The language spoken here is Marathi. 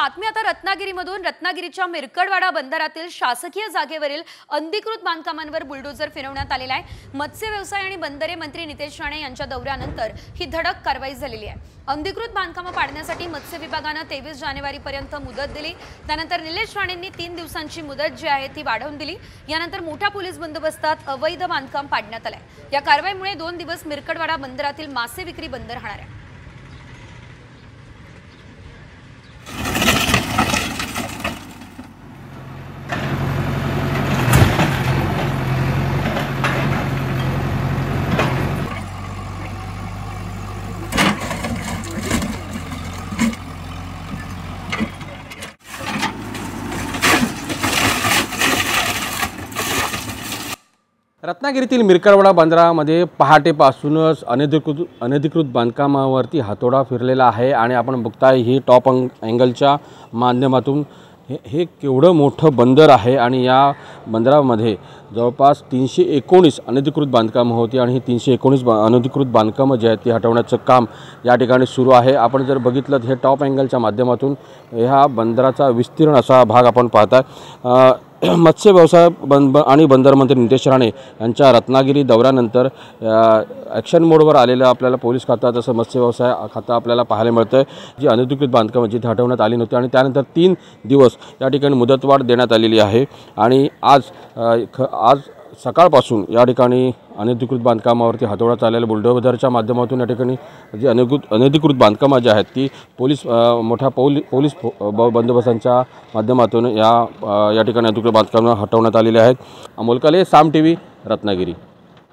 बातमी आता रत्नागिरीमधून। रत्नागिरीच्या मिरकडवाडा बंदरातील शासकीय जागेवरील अनधिकृत बांधकामांवर बुलडोझर फिरवण्यात आलेला आहे। मत्स्य व्यवसाय आणि बंदरे मंत्री नितेश राणे यांच्या दौऱ्यानंतर ही धडक कारवाई झालेली आहे। अनधिकृत बांधकाम पाडण्यासाठी मत्स्य विभागाने 23 जानेवारीपर्यंत मुदत दिली। त्यानंतर निलेश राणेंनी 3 दिवसांची मुदत जी आहे ती वाढवून दिली। यानंतर मोठ्या पोलीस बंदोबस्तात अवैध बांधकाम पाडण्यात आले। या कारवाईमुळे 2 दिवस मिरकडवाडा बंदरातील मासे विक्री बंद राहणार आहे। रत्नागिरीतील मिरकडवाडा बंदरामध्ये पहाटेपासूनच अनधिकृत बांधकामावरती हातोडा फिरलेला आहे आणि आपण बघताय ही टॉप अँगलच्या माध्यमातून हे केवढं मोठं बंदर आहे आणि या बंदरामध्ये जवळपास 319 अनधिकृत बांधकामं होती आणि ही 319 अनधिकृत बांधकामं जे आहेत ती हटवण्याचं काम या ठिकाणी सुरू आहे। आपण जर बघितलं तर हे टॉप अँगलच्या माध्यमातून ह्या बंदराचा विस्तीर्ण असा भाग आपण पाहताय। मत्स्य व्यवसाय आणि बंदर मंत्री नितेश राणे यांच्या रत्नागिरी दौऱ्यानंतर ॲक्शन मोडवर आलेलं आपल्याला पोलीस खातं तसं मत्स्य व्यवसाय खातं आपल्याला पाहायला मिळतं। जी अनधिकृत बांधकामं जिथे हटवण्यात आली नव्हती आणि त्यानंतर 3 दिवस या ठिकाणी मुदतवाढ देण्यात आलेली आहे आणि आज सकाळपासून या ठिकाणी अनधिकृत बांधकामावरती हातोडा चाललेल्या बुलडोझरच्या माध्यमातून या ठिकाणी जी अनधिकृत बांधकामं जी आहेत ती मोठ्या पोलीस बंदोबस्तांच्या माध्यमातून या ठिकाणी अनधिकृत बांधकामं हटवण्यात आलेली आहेत। अमोल काले, साम टीव्ही, रत्नागिरी।